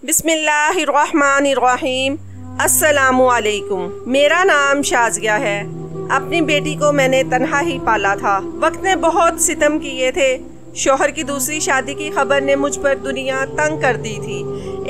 बिस्मिल्लाहिर्रहमानिर्रहीम। अस्सलामुअलैकुम। मेरा नाम शाज़िया है। अपनी बेटी को मैंने तन्हा ही पाला था। वक्त ने बहुत सितम किए थे। शोहर की दूसरी शादी की खबर ने मुझ पर दुनिया तंग कर दी थी।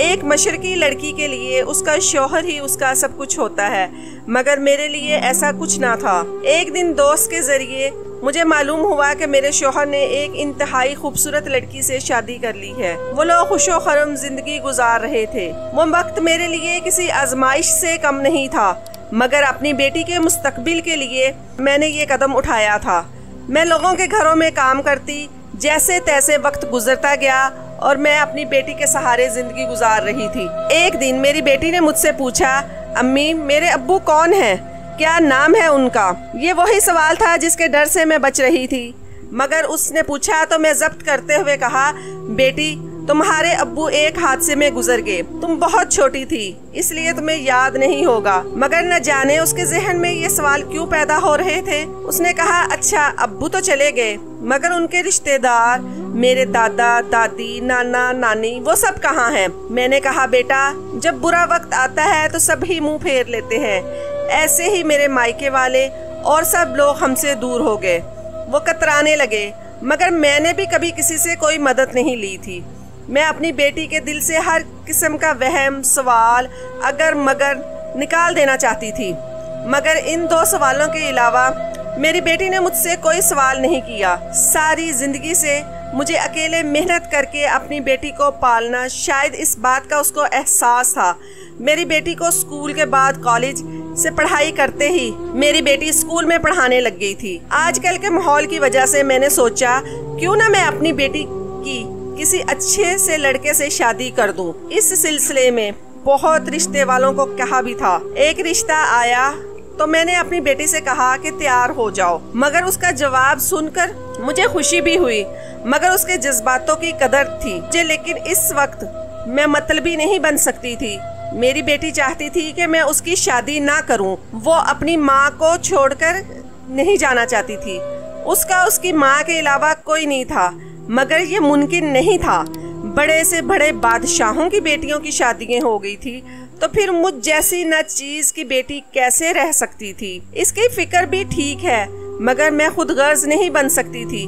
एक मशरकी लड़की के लिए उसका शोहर ही उसका सब कुछ होता है, मगर मेरे लिए ऐसा कुछ ना था। एक दिन दोस्त के जरिए मुझे मालूम हुआ कि मेरे शोहर ने एक इंतहाई खूबसूरत लड़की से शादी कर ली है। वो लोग खुशो खरम जिंदगी गुजार रहे थे। वो वक्त मेरे लिए किसी आजमाइश से कम नहीं था, मगर अपनी बेटी के मुस्तकबिल के लिए मैंने ये कदम उठाया था। मैं लोगों के घरों में काम करती, जैसे तैसे वक्त गुजरता गया और मैं अपनी बेटी के सहारे जिंदगी गुजार रही थी। एक दिन मेरी बेटी ने मुझसे पूछा, अम्मी मेरे अब्बू कौन हैं? क्या नाम है उनका? ये वही सवाल था जिसके डर से मैं बच रही थी, मगर उसने पूछा तो मैं जब्त करते हुए कहा, बेटी तुम्हारे अब्बू एक हादसे में गुजर गए। तुम बहुत छोटी थी इसलिए तुम्हें याद नहीं होगा। मगर न जाने उसके जहन में ये सवाल क्यों पैदा हो रहे थे। उसने कहा, अच्छा अब्बू तो चले गए, मगर उनके रिश्तेदार, मेरे दादा दादी, नाना नानी, वो सब कहाँ हैं? मैंने कहा, बेटा जब बुरा वक्त आता है तो सब ही मुंह फेर लेते हैं। ऐसे ही मेरे मायके वाले और सब लोग हमसे दूर हो गए। वो कतराने लगे, मगर मैंने भी कभी किसी से कोई मदद नहीं ली थी। मैं अपनी बेटी के दिल से हर किस्म का वहम, सवाल, अगर मगर निकाल देना चाहती थी, मगर इन दो सवालों के अलावा मेरी बेटी ने मुझसे कोई सवाल नहीं किया। सारी जिंदगी से मुझे अकेले मेहनत करके अपनी बेटी को पालना, शायद इस बात का उसको एहसास था। मेरी बेटी को स्कूल के बाद कॉलेज से पढ़ाई करते ही मेरी बेटी स्कूल में पढ़ाने लग गई थी। आजकल के माहौल की वजह से मैंने सोचा, क्यों ना मैं अपनी बेटी की किसी अच्छे से लड़के से शादी कर दूं। इस सिलसिले में बहुत रिश्ते वालों को कहा भी था। एक रिश्ता आया तो मैंने अपनी बेटी से कहा कि तैयार हो जाओ, मगर उसका जवाब सुनकर मुझे खुशी भी हुई, मगर उसके जज्बातों की कदर थी। लेकिन इस वक्त मैं मतलबी नहीं बन सकती थी। मेरी बेटी चाहती थी कि मैं उसकी शादी ना करूं। वो अपनी माँ को छोड़कर नहीं जाना चाहती थी। उसका उसकी माँ के अलावा कोई नहीं था, मगर ये मुमकिन नहीं था। बड़े से बड़े बादशाहों की बेटियों की शादियां हो गई थी, तो फिर मुझ जैसी न चीज की बेटी कैसे रह सकती थी? इसकी फिक्र भी ठीक है, मगर मैं खुद गर्ज नहीं बन सकती थी।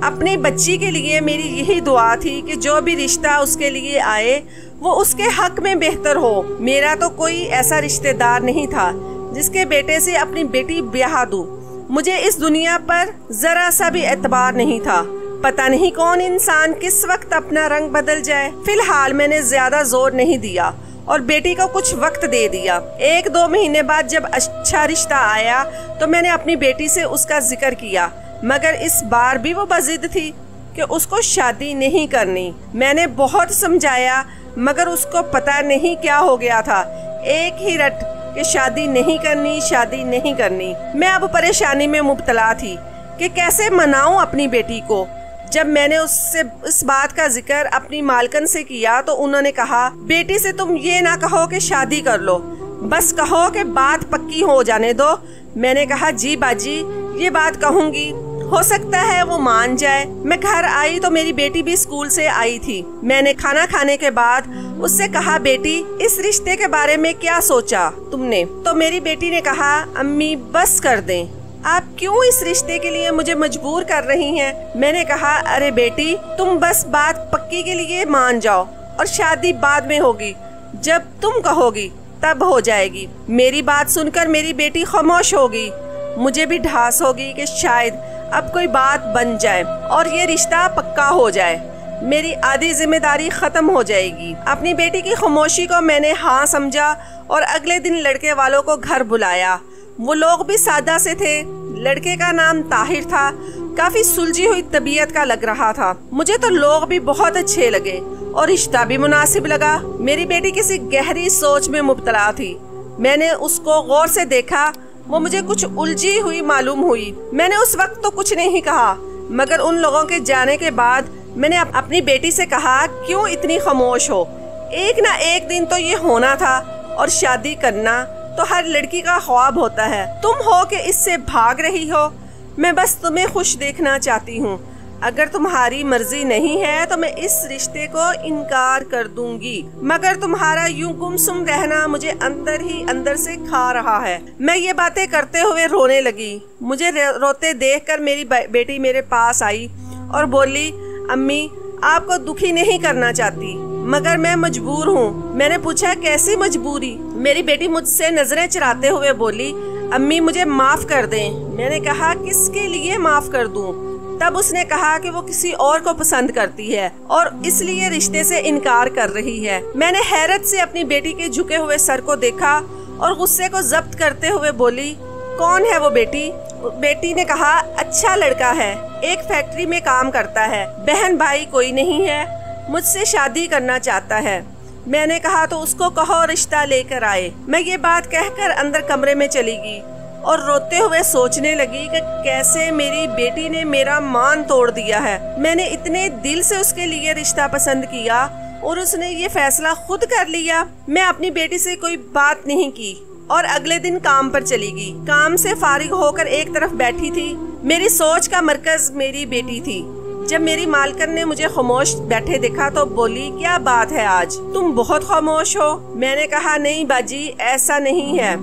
अपनी बच्ची के लिए मेरी यही दुआ थी कि जो भी रिश्ता उसके लिए आए वो उसके हक में बेहतर हो। मेरा तो कोई ऐसा रिश्तेदार नहीं था जिसके बेटे से अपनी बेटी ब्याह दूं। मुझे इस दुनिया पर जरा सा भी एतबार नहीं था। पता नहीं कौन इंसान किस वक्त अपना रंग बदल जाए। फिलहाल मैंने ज्यादा जोर नहीं दिया और बेटी को कुछ वक्त दे दिया। 1-2 महीने बाद जब अच्छा रिश्ता आया तो मैंने अपनी बेटी से उसका जिक्र किया, मगर इस बार भी वो बजिद थी कि उसको शादी नहीं करनी। मैंने बहुत समझाया, मगर उसको पता नहीं क्या हो गया था। एक ही रट कि शादी नहीं करनी, शादी नहीं करनी। मैं अब परेशानी में मुब्तला थी कि कैसे मनाऊं अपनी बेटी को। जब मैंने उससे इस बात का जिक्र अपनी मालकन से किया तो उन्होंने कहा, बेटी से तुम ये ना कहो कि शादी कर लो, बस कहो कि बात पक्की हो जाने दो। मैंने कहा, जी बाजी ये बात कहूँगी, हो सकता है वो मान जाए। मैं घर आई तो मेरी बेटी भी स्कूल से आई थी। मैंने खाना खाने के बाद उससे कहा, बेटी इस रिश्ते के बारे में क्या सोचा तुमने? तो मेरी बेटी ने कहा, अम्मी बस कर दें, आप क्यों इस रिश्ते के लिए मुझे मजबूर कर रही हैं? मैंने कहा, अरे बेटी तुम बस बात पक्की के लिए मान जाओ और शादी बाद में होगी, जब तुम कहोगी तब हो जाएगी। मेरी बात सुनकर मेरी बेटी खामोश होगी। मुझे भी ढास होगी कि शायद अब कोई बात बन जाए और ये रिश्ता पक्का हो जाए, मेरी आधी जिम्मेदारी खत्म हो जाएगी। अपनी बेटी की खामोशी को मैंने हाँ समझा और अगले दिन लड़के वालों को घर बुलाया। वो लोग भी सादा से थे। लड़के का नाम ताहिर था। काफी सुलझी हुई तबीयत का लग रहा था। मुझे तो लोग भी बहुत अच्छे लगे और रिश्ता भी मुनासिब लगा। मेरी बेटी किसी गहरी सोच में मुब्तला थी। मैंने उसको गौर से देखा। वो मुझे कुछ उलझी हुई मालूम हुई। मैंने उस वक्त तो कुछ नहीं कहा, मगर उन लोगों के जाने के बाद मैंने अपनी बेटी से कहा, क्यों इतनी खामोश हो? एक ना एक दिन तो ये होना था और शादी करना तो हर लड़की का ख्वाब होता है। तुम हो कि इससे भाग रही हो। मैं बस तुम्हें खुश देखना चाहती हूँ। अगर तुम्हारी मर्जी नहीं है तो मैं इस रिश्ते को इनकार कर दूंगी, मगर तुम्हारा यूं गुमसुम रहना मुझे अंदर ही अंदर से खा रहा है। मैं ये बातें करते हुए रोने लगी। मुझे रोते देखकर मेरी बेटी मेरे पास आई और बोली, अम्मी आपको दुखी नहीं करना चाहती, मगर मैं मजबूर हूँ। मैंने पूछा, कैसी मजबूरी? मेरी बेटी मुझसे नजरें चुराते हुए बोली, अम्मी मुझे माफ कर दें। मैंने कहा, किसके लिए माफ कर दूं? तब उसने कहा कि वो किसी और को पसंद करती है और इसलिए रिश्ते से इनकार कर रही है। मैंने हैरत से अपनी बेटी के झुके हुए सर को देखा और गुस्से को जब्त करते हुए बोली, कौन है वो बेटी? बेटी ने कहा, अच्छा लड़का है, एक फैक्ट्री में काम करता है, बहन भाई कोई नहीं है, मुझसे शादी करना चाहता है। मैंने कहा, तो उसको कहो रिश्ता लेकर आए। मैं ये बात कहकर अंदर कमरे में चली गई और रोते हुए सोचने लगी कि कैसे मेरी बेटी ने मेरा मान तोड़ दिया है। मैंने इतने दिल से उसके लिए रिश्ता पसंद किया और उसने ये फैसला खुद कर लिया। मैं अपनी बेटी से कोई बात नहीं की और अगले दिन काम पर चली गई। काम से फारिग होकर एक तरफ बैठी थी। मेरी सोच का मरकज मेरी बेटी थी। जब मेरी मालकिन ने मुझे खामोश बैठे देखा तो बोली, क्या बात है आज तुम बहुत खामोश हो? मैंने कहा, नहीं बाजी ऐसा नहीं है।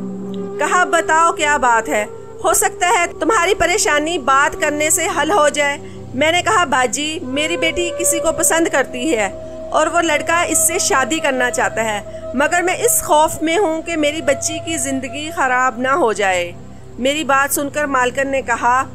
कहा, बताओ क्या बात है, हो सकता है तुम्हारी परेशानी बात करने से हल हो जाए। मैंने कहा, बाजी मेरी बेटी किसी को पसंद करती है और वो लड़का इससे शादी करना चाहता है, मगर मैं इस खौफ में हूँ कि मेरी बच्ची की जिंदगी खराब ना हो जाए। मेरी बात सुनकर मालकिन ने कहा,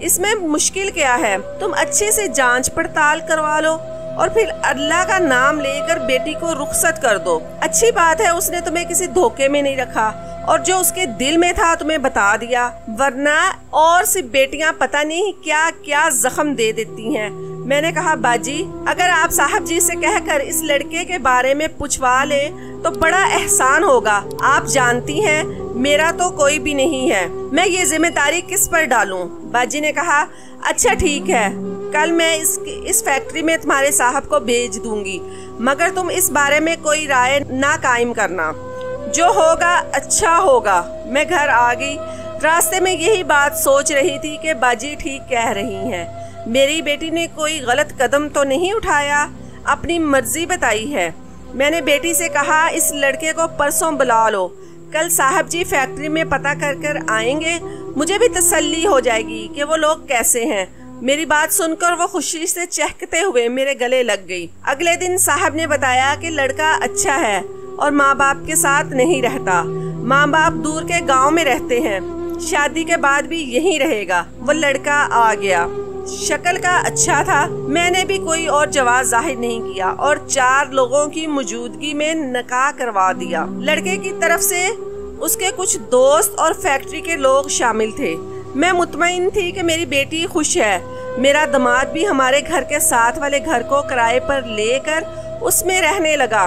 इसमें मुश्किल क्या है, तुम अच्छे से जांच पड़ताल करवा लो और फिर अल्लाह का नाम लेकर बेटी को रुखसत कर दो। अच्छी बात है उसने तुम्हें किसी धोखे में नहीं रखा और जो उसके दिल में था तुम्हें बता दिया, वरना और सी बेटियां पता नहीं क्या क्या जख्म दे देती हैं। मैंने कहा, बाजी अगर आप साहब जी से कहकर इस लड़के के बारे में पूछवा ले तो बड़ा एहसान होगा। आप जानती हैं मेरा तो कोई भी नहीं है, मैं ये जिम्मेदारी किस पर डालूं? बाजी ने कहा, अच्छा ठीक है, कल मैं इस फैक्ट्री में तुम्हारे साहब को भेज दूंगी, मगर तुम इस बारे में कोई राय ना कायम करना, जो होगा अच्छा होगा। मैं घर आ गई। रास्ते में यही बात सोच रही थी कि बाजी ठीक कह रही हैं। मेरी बेटी ने कोई गलत कदम तो नहीं उठाया, अपनी मर्जी बताई है। मैंने बेटी से कहा, इस लड़के को परसों बुला लो, कल साहब जी फैक्ट्री में पता कर आएंगे, मुझे भी तसल्ली हो जाएगी कि वो लोग कैसे हैं। मेरी बात सुनकर वो खुशी से चहकते हुए मेरे गले लग गई। अगले दिन साहब ने बताया कि लड़का अच्छा है और माँ बाप के साथ नहीं रहता। माँ बाप दूर के गांव में रहते हैं, शादी के बाद भी यहीं रहेगा। वो लड़का आ गया, शक्ल का अच्छा था। मैंने भी कोई और जवाब जाहिर नहीं किया और 4 लोगों की मौजूदगी में निकाह करवा दिया। लड़के की तरफ से उसके कुछ दोस्त और फैक्ट्री के लोग शामिल थे। मैं मुतमईन थी कि मेरी बेटी खुश है। मेरा दामाद भी हमारे घर के साथ वाले घर को किराए पर लेकर उसमें रहने लगा।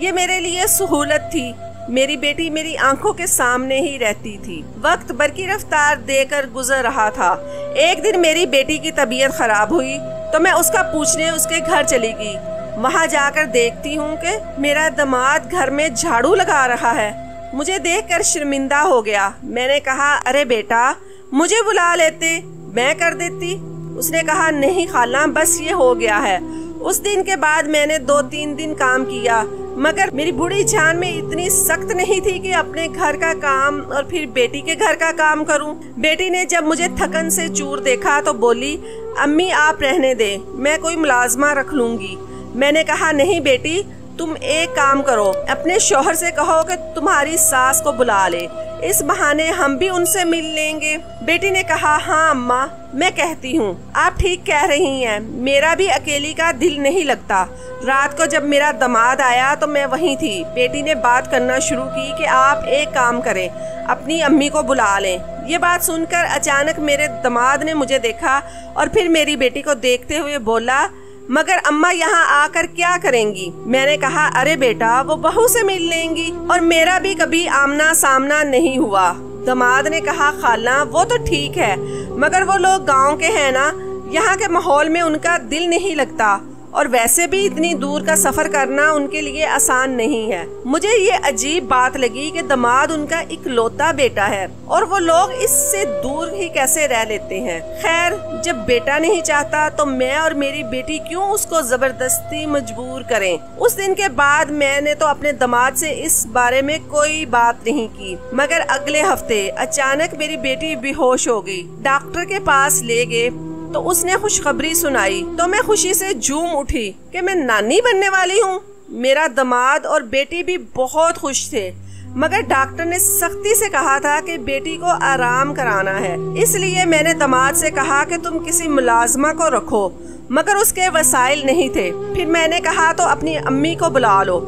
ये मेरे लिए सहूलत थी। मेरी बेटी मेरी आंखों के सामने ही रहती थी। वक्त बरकी रफ्तार देकर गुजर रहा था। एक दिन मेरी बेटी की तबीयत खराब हुई तो मैं उसका पूछने उसके घर चली गई। वहाँ जाकर देखती हूँ कि मेरा दामाद घर में झाड़ू लगा रहा है। मुझे देखकर शर्मिंदा हो गया। मैंने कहा, अरे बेटा मुझे बुला लेते, मैं कर देती। उसने कहा, नहीं खाला, बस ये हो गया है। उस दिन के बाद मैंने 2-3 दिन काम किया, मगर मेरी बूढ़ी जान में इतनी सख्त नहीं थी कि अपने घर का काम और फिर बेटी के घर का काम करूं। बेटी ने जब मुझे थकन से चूर देखा तो बोली, अम्मी आप रहने दे, मैं कोई मुलाजमा रख लूंगी। मैंने कहा, नहीं बेटी, तुम एक काम करो, अपने शौहर से कहो कि तुम्हारी सास को बुला ले, इस बहाने हम भी उनसे मिल लेंगे। बेटी ने कहा, हाँ अम्मा, मैं कहती हूँ, आप ठीक कह रही हैं, मेरा भी अकेली का दिल नहीं लगता। रात को जब मेरा दामाद आया तो मैं वहीं थी। बेटी ने बात करना शुरू की कि आप एक काम करें, अपनी अम्मी को बुला लें। ये बात सुनकर अचानक मेरे दामाद ने मुझे देखा और फिर मेरी बेटी को देखते हुए बोला, मगर अम्मा यहाँ आकर क्या करेंगी? मैंने कहा, अरे बेटा, वो बहू से मिल लेंगी और मेरा भी कभी आमना सामना नहीं हुआ। दामाद ने कहा, खाला वो तो ठीक है, मगर वो लोग गांव के हैं ना, यहाँ के माहौल में उनका दिल नहीं लगता और वैसे भी इतनी दूर का सफर करना उनके लिए आसान नहीं है। मुझे ये अजीब बात लगी कि दामाद उनका इकलौता बेटा है और वो लोग इससे दूर ही कैसे रह लेते हैं। खैर, जब बेटा नहीं चाहता तो मैं और मेरी बेटी क्यों उसको जबरदस्ती मजबूर करें। उस दिन के बाद मैंने तो अपने दामाद से इस बारे में कोई बात नहीं की, मगर अगले हफ्ते अचानक मेरी बेटी बेहोश हो गई। डॉक्टर के पास ले गए तो उसने खुशखबरी सुनाई तो मैं खुशी से झूम उठी कि मैं नानी बनने वाली हूँ। मेरा दामाद और बेटी भी बहुत खुश थे, मगर डॉक्टर ने सख्ती से कहा था कि बेटी को आराम कराना है। इसलिए मैंने दामाद से कहा कि तुम किसी मुलाजमा को रखो, मगर उसके वसाइल नहीं थे। फिर मैंने कहा तो अपनी अम्मी को बुला लो,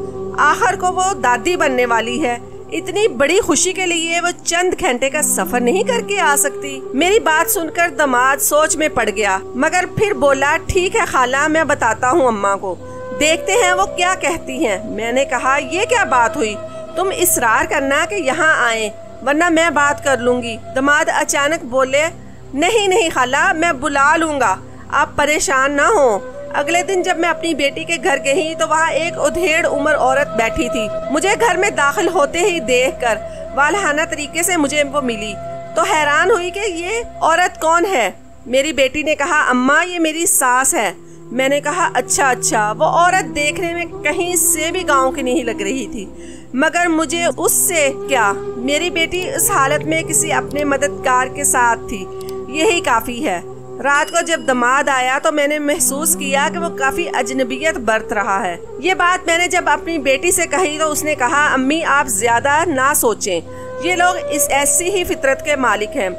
आखिर को वो दादी बनने वाली है। इतनी बड़ी खुशी के लिए वो चंद घंटे का सफर नहीं करके आ सकती। मेरी बात सुनकर दामाद सोच में पड़ गया, मगर फिर बोला, ठीक है खाला, मैं बताता हूँ अम्मा को, देखते हैं वो क्या कहती हैं। मैंने कहा, ये क्या बात हुई, तुम इसरार करना कि यहाँ आए, वरना मैं बात कर लूंगी। दामाद अचानक बोले, नहीं नहीं खाला, मैं बुला लूंगा, आप परेशान ना हो। अगले दिन जब मैं अपनी बेटी के घर गई तो वहाँ एक उधेड़ उम्र औरत बैठी थी। मुझे घर में दाखिल होते ही देखकर वालहाना तरीके से मुझे वो मिली तो हैरान हुई कि ये औरत कौन है। मेरी बेटी ने कहा, अम्मा ये मेरी सास है। मैंने कहा, अच्छा। वो औरत देखने में कहीं से भी गांव की नहीं लग रही थी, मगर मुझे उससे क्या, मेरी बेटी उस हालत में किसी अपने मददगार के साथ थी, यही काफी है। रात को जब दामाद आया तो मैंने महसूस किया कि वो काफी अजनबियत बरत रहा है। ये बात मैंने जब अपनी बेटी से कही तो उसने कहा, अम्मी आप ज्यादा ना सोचें, ये लोग इस ऐसी ही फितरत के मालिक हैं,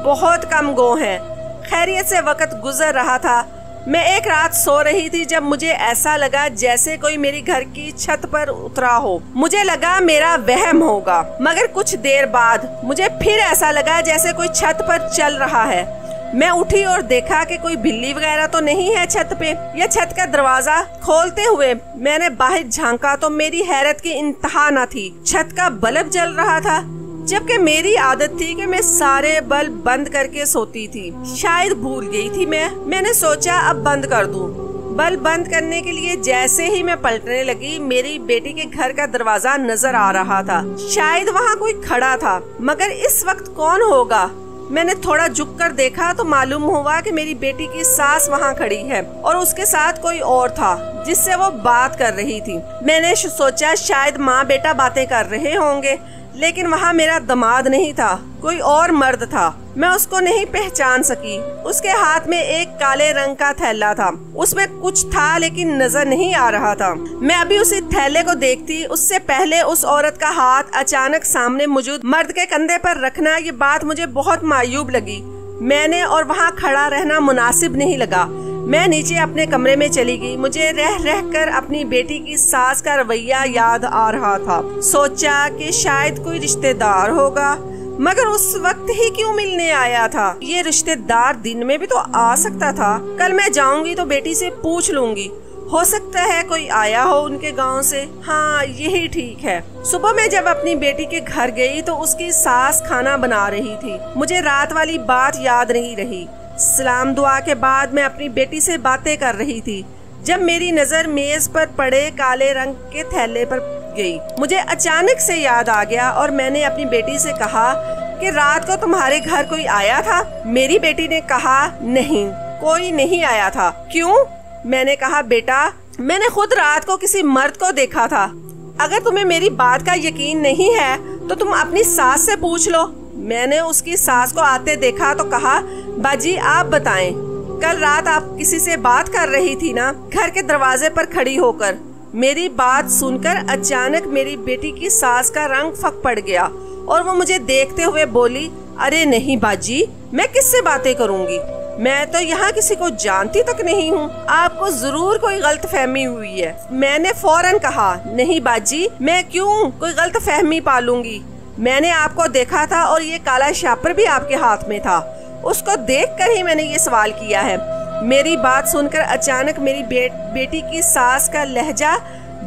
बहुत कम गो हैं। खैरियत से वक्त गुजर रहा था। मैं एक रात सो रही थी जब मुझे ऐसा लगा जैसे कोई मेरी घर की छत पर उतरा हो। मुझे लगा मेरा वहम होगा, मगर कुछ देर बाद मुझे फिर ऐसा लगा जैसे कोई छत पर चल रहा है। मैं उठी और देखा कि कोई बिल्ली वगैरह तो नहीं है छत पे। या छत का दरवाजा खोलते हुए मैंने बाहर झांका तो मेरी हैरत की इंतहा न थी। छत का बल्ब जल रहा था, जबकि मेरी आदत थी कि मैं सारे बल्ब बंद करके सोती थी। शायद भूल गई थी मैंने सोचा अब बंद कर दूं। बल्ब बंद करने के लिए जैसे ही मैं पलटने लगी, मेरी बेटी के घर का दरवाजा नजर आ रहा था। शायद वहाँ कोई खड़ा था, मगर इस वक्त कौन होगा। मैंने थोड़ा झुककर देखा तो मालूम हुआ कि मेरी बेटी की सास वहाँ खड़ी है और उसके साथ कोई और था जिससे वो बात कर रही थी। मैंने सोचा शायद माँ बेटा बातें कर रहे होंगे, लेकिन वहाँ मेरा दामाद नहीं था, कोई और मर्द था। मैं उसको नहीं पहचान सकी। उसके हाथ में एक काले रंग का थैला था, उसमें कुछ था लेकिन नजर नहीं आ रहा था। मैं अभी उसी थैले को देखती, उससे पहले उस औरत का हाथ अचानक सामने मौजूद मर्द के कंधे पर रखना, ये बात मुझे बहुत मायूब लगी। मैंने और वहाँ खड़ा रहना मुनासिब नहीं लगा। मैं नीचे अपने कमरे में चली गई। मुझे रह कर अपनी बेटी की सास का रवैया याद आ रहा था। सोचा कि शायद कोई रिश्तेदार होगा, मगर उस वक्त ही क्यों मिलने आया था। ये रिश्तेदार दिन में भी तो आ सकता था। कल मैं जाऊंगी तो बेटी से पूछ लूंगी, हो सकता है कोई आया हो उनके गांव से। हाँ, यही ठीक है। सुबह मैं जब अपनी बेटी के घर गई तो उसकी सास खाना बना रही थी। मुझे रात वाली बात याद नहीं रही। सलाम दुआ के बाद मैं अपनी बेटी से बातें कर रही थी जब मेरी नजर मेज पर पड़े काले रंग के थैले पर गई। मुझे अचानक से याद आ गया और मैंने अपनी बेटी से कहा कि रात को तुम्हारे घर कोई आया था। मेरी बेटी ने कहा, नहीं, कोई नहीं आया था। क्यों? मैंने कहा, बेटा मैंने खुद रात को किसी मर्द को देखा था। अगर तुम्हें मेरी बात का यकीन नहीं है तो तुम अपनी सास से पूछ लो। मैंने उसकी सास को आते देखा तो कहा, बाजी आप बताएं, कल रात आप किसी से बात कर रही थी ना, घर के दरवाजे पर खड़ी होकर। मेरी बात सुनकर अचानक मेरी बेटी की सास का रंग फक पड़ गया और वो मुझे देखते हुए बोली, अरे नहीं बाजी, मैं किससे बातें करूंगी, मैं तो यहाँ किसी को जानती तक नहीं हूँ, आपको जरूर कोई गलतफहमी हुई है। मैंने फौरन कहा, नहीं बाजी, मैं क्यों कोई गलतफहमी पालूंगी, मैंने आपको देखा था और ये काला शापर भी आपके हाथ में था, उसको देखकर ही मैंने ये सवाल किया है। मेरी बात सुनकर अचानक मेरी बेटी की सास का लहजा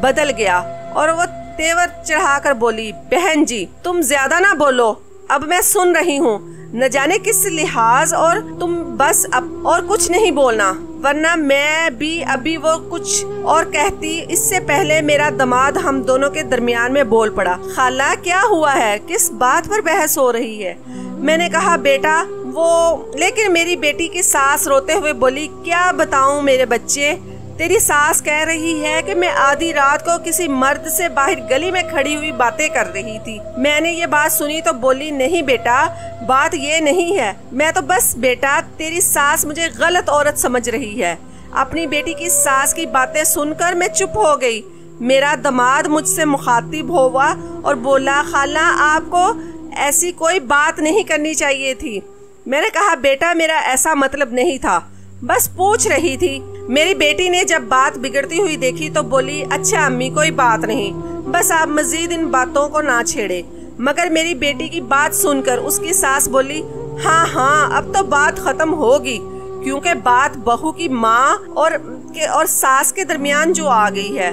बदल गया और वो तेवर चढ़ाकर बोली, बहन जी तुम ज्यादा ना बोलो, अब मैं सुन रही हूँ, न जाने किस लिहाज, और तुम बस अब और कुछ नहीं बोलना। वरना मैं भी अभी वो कुछ और कहती। इससे पहले मेरा दामाद हम दोनों के दरमियान में बोल पड़ा। खाला क्या हुआ है, किस बात पर बहस हो रही है? मैंने कहा बेटा वो, लेकिन मेरी बेटी की सास रोते हुए बोली, क्या बताऊं मेरे बच्चे, तेरी सास कह रही है कि मैं आधी रात को किसी मर्द से बाहर गली में खड़ी हुई बातें कर रही थी। मैंने ये बात सुनी तो बोली, नहीं बेटा बात ये नहीं है, मैं तो बस बेटा तेरी सास मुझे गलत औरत समझ रही है। अपनी बेटी की सास की बातें सुनकर मैं चुप हो गई। मेरा दामाद मुझसे मुखातिब हुआ और बोला, खाला आपको ऐसी कोई बात नहीं करनी चाहिए थी। मैंने कहा बेटा मेरा ऐसा मतलब नहीं था, बस पूछ रही थी। मेरी बेटी ने जब बात बिगड़ती हुई देखी तो बोली, अच्छा अम्मी कोई बात नहीं, बस आप मजीद इन बातों को ना छेड़े। मगर मेरी बेटी की बात सुनकर उसकी सास बोली, हाँ हाँ अब तो बात खत्म होगी, क्योंकि बात बहू की माँ और सास के दरमियान जो आ गई है।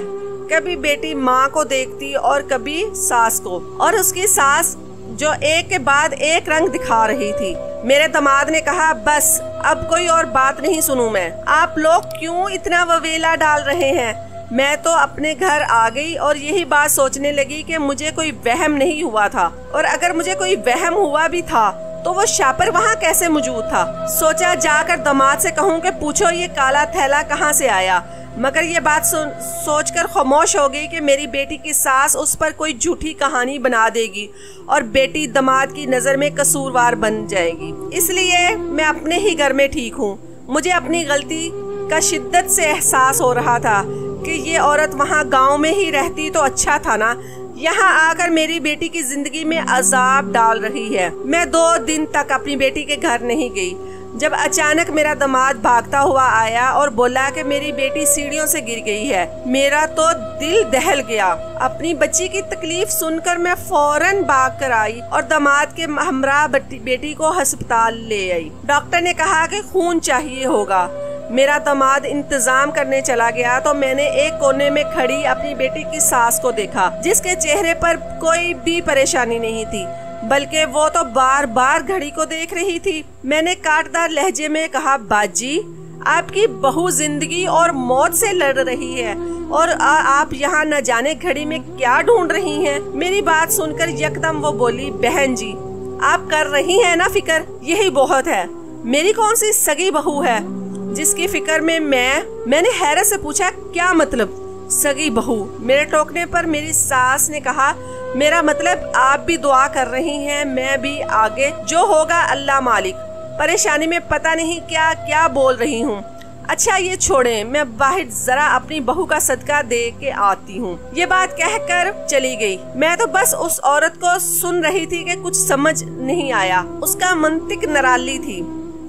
कभी बेटी माँ को देखती और कभी सास को, और उसकी सास जो एक के बाद एक रंग दिखा रही थी। मेरे दामाद ने कहा, बस अब कोई और बात नहीं सुनूं मैं, आप लोग क्यों इतना ववेला डाल रहे हैं? मैं तो अपने घर आ गई और यही बात सोचने लगी कि मुझे कोई वहम नहीं हुआ था, और अगर मुझे कोई वहम हुआ भी था तो वो शापर वहाँ कैसे मौजूद था। सोचा जाकर दामाद से कहूँ कि पूछो ये काला थैला कहाँ से आया, मगर ये बात सोचकर खामोश हो गई कि मेरी बेटी की सास उस पर कोई झूठी कहानी बना देगी और बेटी दामाद की नज़र में कसूरवार बन जाएगी। इसलिए मैं अपने ही घर में ठीक हूँ। मुझे अपनी गलती का शिद्दत से एहसास हो रहा था कि ये औरत वहाँ गांव में ही रहती तो अच्छा था ना, यहाँ आकर मेरी बेटी की जिंदगी में अजाब डाल रही है। मैं 2 दिन तक अपनी बेटी के घर नहीं गई, जब अचानक मेरा दामाद भागता हुआ आया और बोला कि मेरी बेटी सीढ़ियों से गिर गई है। मेरा तो दिल दहल गया। अपनी बच्ची की तकलीफ सुनकर मैं फौरन भाग कर आई और दामाद के हमरा बेटी को अस्पताल ले आई। डॉक्टर ने कहा कि खून चाहिए होगा। मेरा दामाद इंतजाम करने चला गया तो मैंने एक कोने में खड़ी अपनी बेटी की सास को देखा, जिसके चेहरे पर कोई भी परेशानी नहीं थी, बल्कि वो तो बार बार घड़ी को देख रही थी। मैंने काटदार लहजे में कहा, बाजी आपकी बहू जिंदगी और मौत से लड़ रही है और आप यहाँ न जाने घड़ी में क्या ढूंढ रही हैं। मेरी बात सुनकर यकदम वो बोली, बहन जी आप कर रही हैं ना फिक्र, यही बहुत है। मेरी कौन सी सगी बहू है जिसकी फिक्र में मैंने हैरत से पूछा, क्या मतलब सगी बहू? मेरे टोकने पर मेरी सास ने कहा, मेरा मतलब आप भी दुआ कर रही हैं, मैं भी, आगे जो होगा अल्लाह मालिक। परेशानी में पता नहीं क्या क्या बोल रही हूँ। अच्छा ये छोड़ें, मैं बाहर जरा अपनी बहू का सदका दे के आती हूँ। ये बात कहकर चली गई। मैं तो बस उस औरत को सुन रही थी कि कुछ समझ नहीं आया। उसका मंतिक निराली थी,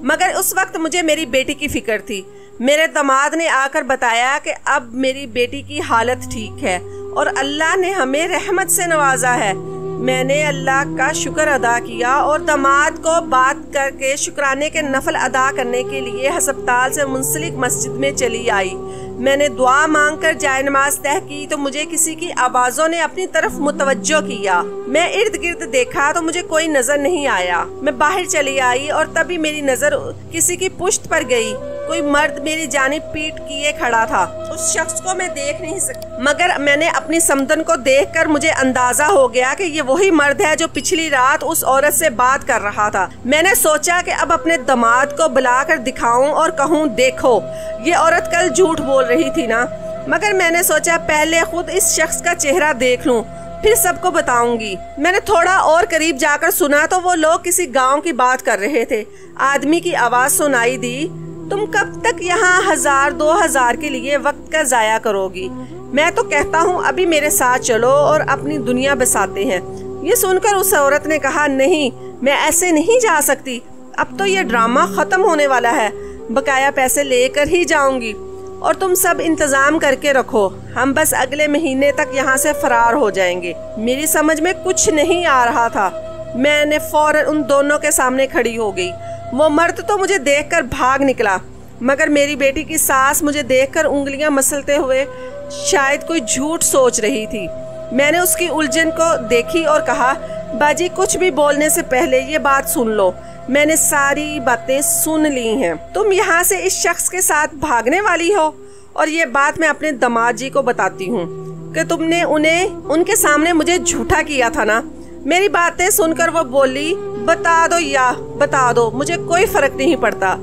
मगर उस वक्त मुझे मेरी बेटी की फिक्र थी। मेरे दामाद ने आकर बताया कि अब मेरी बेटी की हालत ठीक है और अल्लाह ने हमें रहमत से नवाजा है। मैंने अल्लाह का शुक्र अदा किया और दामाद को बात करके शुक्राने के नफल अदा करने के लिए अस्पताल से मुंसलिक मस्जिद में चली आई। मैंने दुआ मांगकर जाए नमाज तय की तो मुझे किसी की आवाजों ने अपनी तरफ मुतवज्जो किया। मैं इर्द गिर्द देखा तो मुझे कोई नजर नहीं आया। मैं बाहर चली आई और तभी मेरी नजर किसी की पुश्त पर गई। कोई मर्द मेरी जानिब पीठ किए खड़ा था। उस शख्स को मैं देख नहीं सकती, मगर मैंने अपनी समदन को देखकर मुझे अंदाजा हो गया कि ये वही मर्द है जो पिछली रात उस औरत से बात कर रहा था। मैंने सोचा कि अब अपने दामाद को बुलाकर दिखाऊं और कहूं, देखो ये औरत कल झूठ बोल रही थी ना। मगर मैंने सोचा पहले खुद इस शख्स का चेहरा देख लूं, फिर सबको बताऊंगी। मैंने थोड़ा और करीब जाकर सुना तो वो लोग किसी गांव की बात कर रहे थे। आदमी की आवाज सुनाई दी, तुम कब तक यहाँ 1000-2000 के लिए वक्त का जाया करोगी? मैं तो कहता हूँ अभी मेरे साथ चलो और अपनी दुनिया बसाते हैं। ये सुनकर उस औरत ने कहा, नहीं मैं ऐसे नहीं जा सकती, अब तो ये ड्रामा खत्म होने वाला है, बकाया पैसे लेकर ही जाऊंगी और तुम सब इंतजाम करके रखो, हम बस अगले महीने तक यहाँ से फरार हो जाएंगे। मेरी समझ में कुछ नहीं आ रहा था। मैंने फौरन उन दोनों के सामने खड़ी हो गई। वो मर्द तो मुझे देखकर भाग निकला, मगर मेरी बेटी की सास मुझे देखकर उंगलियां मसलते हुए शायद कोई झूठ सोच रही थी। मैंने उसकी उलझन को देखी और कहा, बाजी कुछ भी बोलने से पहले ये बात सुन लो, मैंने सारी बातें सुन ली हैं। तुम यहाँ से इस शख्स के साथ भागने वाली हो, और ये बात मैं अपने दामाद जी को बताती हूँ कि तुमने उनके सामने मुझे झूठा किया था ना। मेरी बातें सुनकर वो बोली, बता दो या बता दो, मुझे कोई फर्क नहीं पड़ता।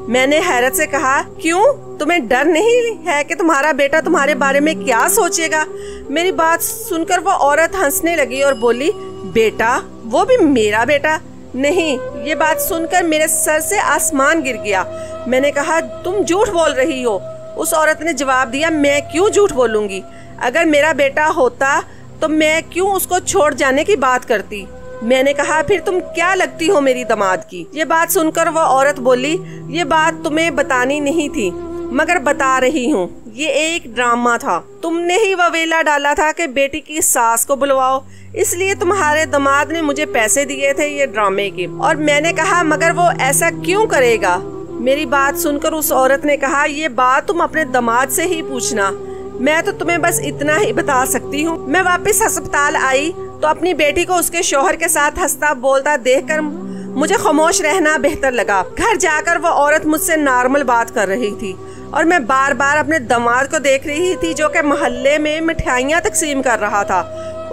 मैंने हैरत से कहा, क्यों, तुम्हें डर नहीं है कि तुम्हारा बेटा तुम्हारे बारे में क्या सोचेगा? मेरी बात सुनकर वो औरत हंसने लगी और बोली, बेटा, वो भी मेरा बेटा? नहीं। ये बात सुनकर मेरे सर से आसमान गिर गया। मैंने कहा, तुम झूठ बोल रही हो। उस औरत ने जवाब दिया, मैं क्यों झूठ बोलूंगी? अगर मेरा बेटा होता तो मैं क्यों उसको छोड़ जाने की बात करती? मैंने कहा, फिर तुम क्या लगती हो मेरी दामाद की? ये बात सुनकर वो औरत बोली, ये बात तुम्हें बतानी नहीं थी, मगर बता रही हूँ। ये एक ड्रामा था। तुमने ही ववेला डाला था कि बेटी की सास को बुलवाओ, इसलिए तुम्हारे दामाद ने मुझे पैसे दिए थे ये ड्रामे के। और मैंने कहा, मगर वो ऐसा क्यों करेगा? मेरी बात सुनकर उस औरत ने कहा, ये बात तुम अपने दामाद से ही पूछना, मैं तो तुम्हें बस इतना ही बता सकती हूँ। मैं वापस अस्पताल आई तो अपनी बेटी को उसके शौहर के साथ हंसता बोलता देखकर मुझे खामोश रहना बेहतर लगा। घर जाकर वो औरत मुझसे नॉर्मल बात कर रही थी और मैं बार बार अपने दामाद को देख रही थी, जो कि मोहल्ले में मिठाइयाँ तकसीम कर रहा था।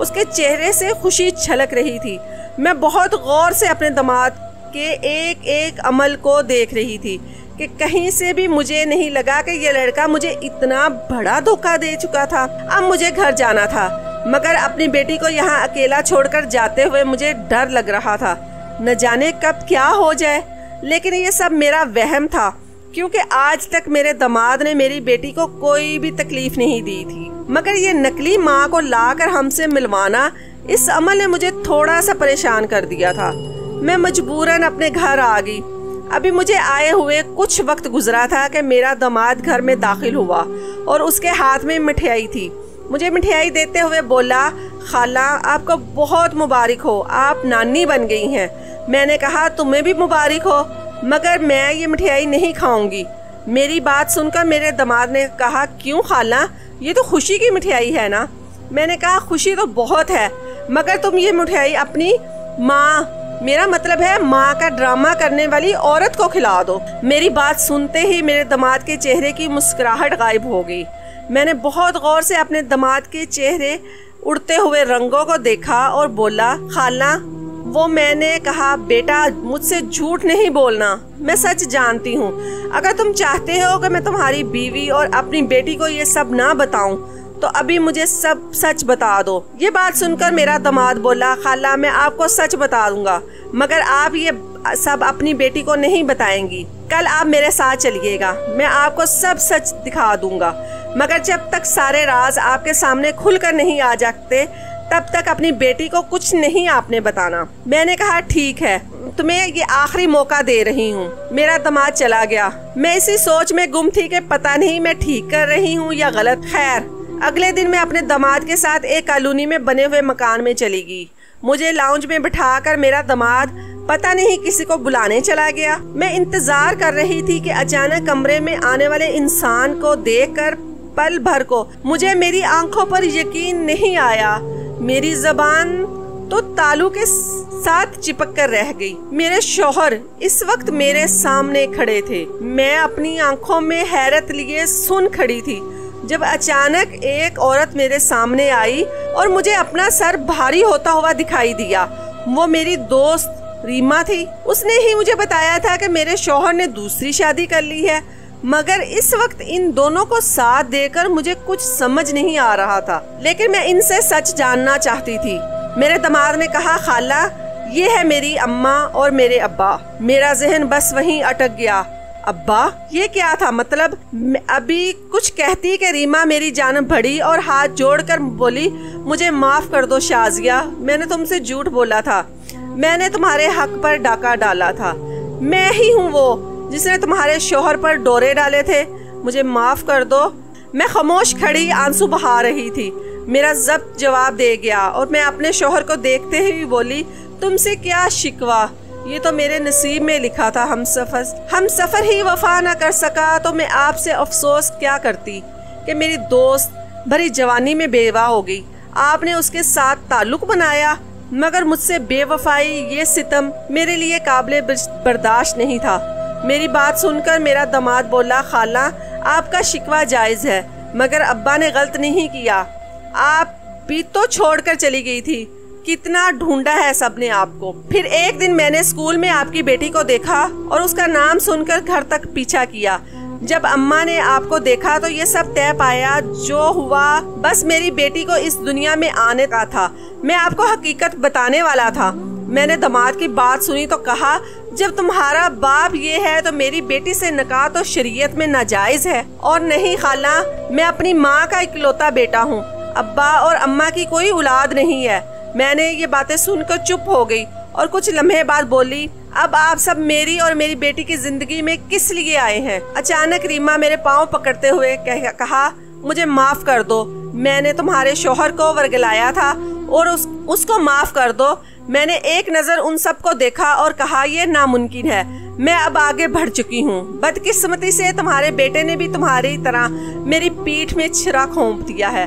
उसके चेहरे से खुशी छलक रही थी। मैं बहुत गौर से अपने दामाद के एक एक अमल को देख रही थी कि कहीं से भी मुझे नहीं लगा कि ये लड़का मुझे इतना बड़ा धोखा दे चुका था। अब मुझे घर जाना था, मगर अपनी बेटी को यहाँ अकेला छोड़कर जाते हुए मुझे डर लग रहा था, न जाने कब क्या हो जाए। लेकिन ये सब मेरा वहम था, क्योंकि आज तक मेरे दामाद ने मेरी बेटी को कोई भी तकलीफ नहीं दी थी। मगर ये नकली माँ को लाकर हमसे मिलवाना, इस अमल ने मुझे थोड़ा सा परेशान कर दिया था। मैं मजबूरन अपने घर आ गई। अभी मुझे आए हुए कुछ वक्त गुजरा था कि मेरा दामाद घर में दाखिल हुआ और उसके हाथ में मिठाई थी। मुझे मिठाई देते हुए बोला, खाला, आपको बहुत मुबारक हो, आप नानी बन गई हैं। मैंने कहा, तुम्हें भी मुबारक हो, मगर मैं ये मिठाई नहीं खाऊंगी। मेरी बात सुनकर मेरे दामाद ने कहा, क्यों खाला, ये तो खुशी की मिठाई है ना। मैंने कहा, खुशी तो बहुत है, मगर तुम ये मिठाई अपनी माँ, मेरा मतलब है माँ का ड्रामा करने वाली औरत को खिला दो। मेरी बात सुनते ही मेरे दामाद के चेहरे की मुस्कुराहट गायब हो गई। मैंने बहुत गौर से अपने दामाद के चेहरे उड़ते हुए रंगों को देखा और बोला, खाला, वो मैंने कहा, बेटा, मुझसे झूठ नहीं बोलना, मैं सच जानती हूँ। अगर तुम चाहते हो कि मैं तुम्हारी बीवी और अपनी बेटी को ये सब ना बताऊं, तो अभी मुझे सब सच बता दो। ये बात सुनकर मेरा दामाद बोला, खाला, मैं आपको सच बता दूंगा, मगर आप ये सब अपनी बेटी को नहीं बताएंगी। कल आप मेरे साथ चलिएगा, मैं आपको सब सच दिखा दूंगा, मगर जब तक सारे राज आपके सामने खुलकर नहीं आ जाते, तब तक अपनी बेटी को कुछ नहीं आपने बताना। मैंने कहा, ठीक है, तुम्हें ये आखिरी मौका दे रही हूँ। मेरा दामाद चला गया। मैं इसी सोच में गुम थी कि पता नहीं मैं ठीक कर रही हूँ या गलत। खैर, अगले दिन मैं अपने दामाद के साथ एक कॉलोनी में बने हुए मकान में चली गई। मुझे लाउंज में बिठाकर मेरा दामाद पता नहीं किसी को बुलाने चला गया। मैं इंतजार कर रही थी कि अचानक कमरे में आने वाले इंसान को देखकर पल भर को मुझे मेरी आंखों पर यकीन नहीं आया। मेरी जबान तो तालू के साथ चिपक कर रह गई। मेरे शौहर इस वक्त मेरे सामने खड़े थे। मैं अपनी आंखों में हैरत लिए सुन खड़ी थी जब अचानक एक औरत मेरे सामने आई और मुझे अपना सर भारी होता हुआ दिखाई दिया। वो मेरी दोस्त रीमा थी। उसने ही मुझे बताया था कि मेरे शौहर ने दूसरी शादी कर ली है, मगर इस वक्त इन दोनों को साथ देकर मुझे कुछ समझ नहीं आ रहा था, लेकिन मैं इनसे सच जानना चाहती थी। मेरे दामाद ने कहा, खाला, ये है मेरी अम्मा और मेरे अब्बा। मेरा जहन बस वहीं अटक गया। अब्बा, ये क्या था? मतलब अभी कुछ कहती कि रीमा मेरी जानब बढ़ी और हाथ जोड़कर बोली, मुझे माफ कर दो शाजिया, मैंने तुमसे झूठ बोला था, मैंने तुम्हारे हक पर डाका डाला था। मैं ही हूँ वो जिसने तुम्हारे शौहर पर डोरे डाले थे, मुझे माफ कर दो। मैं खामोश खड़ी आंसू बहा रही थी। मेरा जब्त जवाब दे गया और मैं अपने शौहर को देखते ही बोली, तुमसे क्या शिकवा, ये तो मेरे नसीब में लिखा था। हम सफर ही वफा न कर सका तो मैं आपसे अफसोस क्या करती कि मेरी दोस्त भरी जवानी में बेवा हो गई। आपने उसके साथ ताल्लुक बनाया, मगर मुझसे बेवफाई, ये सितम मेरे लिए काबिल बर्दाश्त नहीं था। मेरी बात सुनकर मेरा दामाद बोला, खाला आपका शिकवा जायज़ है, मगर अब्बा ने गलत नहीं किया। आप भी तो छोड़कर चली गई थी, कितना ढूंढा है सबने आपको। फिर एक दिन मैंने स्कूल में आपकी बेटी को देखा और उसका नाम सुनकर घर तक पीछा किया। जब अम्मा ने आपको देखा तो ये सब तय पाया। जो हुआ बस मेरी बेटी को इस दुनिया में आने का था। मैं आपको हकीकत बताने वाला था। मैंने दामाद की बात सुनी तो कहा, जब तुम्हारा बाप ये है तो मेरी बेटी से निकाह तो शरीयत में नाजायज है। और नहीं खाला, मैं अपनी माँ का इकलौता बेटा हूँ, अब्बा और अम्मा की कोई औलाद नहीं है। मैंने ये बातें सुनकर चुप हो गई और कुछ लम्हे बाद बोली, अब आप सब मेरी और मेरी बेटी की जिंदगी में किस लिए आए हैं? अचानक रीमा मेरे पाँव पकड़ते हुए कहा, मुझे माफ कर दो, मैंने तुम्हारे शोहर को वर्गलाया था और उसको माफ कर दो। मैंने एक नज़र उन सबको देखा और कहा, यह नामुमकिन है, मैं अब आगे बढ़ चुकी हूँ। बदकिस्मती से तुम्हारे बेटे ने भी तुम्हारी तरह मेरी पीठ में छिरा घोंप दिया है।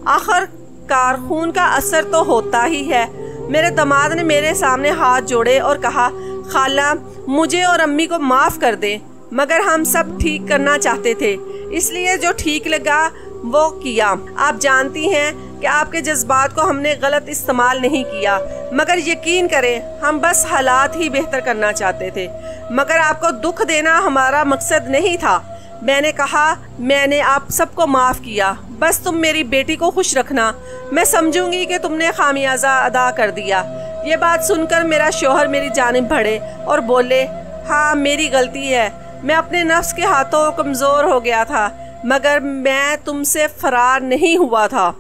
आखिरकार खून का असर तो होता ही है। मेरे दामाद ने मेरे सामने हाथ जोड़े और कहा, खाला मुझे और अम्मी को माफ़ कर दे, मगर हम सब ठीक करना चाहते थे, इसलिए जो ठीक लगा वो किया। आप जानती हैं कि आपके जज्बात को हमने गलत इस्तेमाल नहीं किया, मगर यकीन करें हम बस हालात ही बेहतर करना चाहते थे, मगर आपको दुख देना हमारा मकसद नहीं था। मैंने कहा, मैंने आप सबको माफ़ किया, बस तुम मेरी बेटी को खुश रखना, मैं समझूंगी कि तुमने खामियाजा अदा कर दिया। ये बात सुनकर मेरा शौहर मेरी जानिब बढ़े और बोले, हाँ मेरी गलती है, मैं अपने नफ्स के हाथों कमज़ोर हो गया था, मगर मैं तुमसे फरार नहीं हुआ था।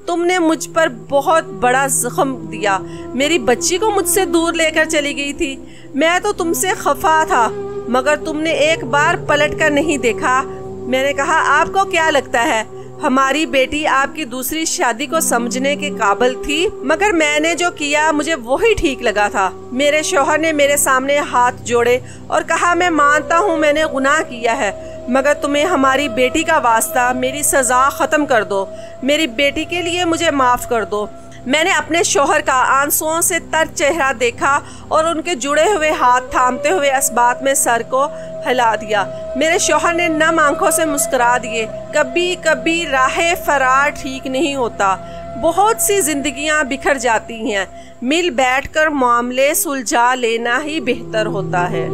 तुमने मुझ पर बहुत बड़ा जख्म दिया, मेरी बच्ची को मुझसे दूर लेकर चली गई थी। मैं तो तुमसे खफा था, मगर तुमने एक बार पलट कर नहीं देखा। मैंने कहा, आपको क्या लगता है हमारी बेटी आपकी दूसरी शादी को समझने के काबिल थी? मगर मैंने जो किया मुझे वही ठीक लगा था। मेरे शौहर ने मेरे सामने हाथ जोड़े और कहा, मैं मानता हूँ मैंने गुनाह किया है, मगर तुम्हें हमारी बेटी का वास्ता मेरी सज़ा ख़त्म कर दो, मेरी बेटी के लिए मुझे माफ़ कर दो। मैंने अपने शौहर का आंसुओं से तर चेहरा देखा और उनके जुड़े हुए हाथ थामते हुए इस बात में सर को हिला दिया। मेरे शौहर ने नम आंखों से मुस्कुरा दिए, कभी कभी राह फरार ठीक नहीं होता, बहुत सी जिंदगियां बिखर जाती हैं, मिल बैठकर मामले सुलझा लेना ही बेहतर होता है।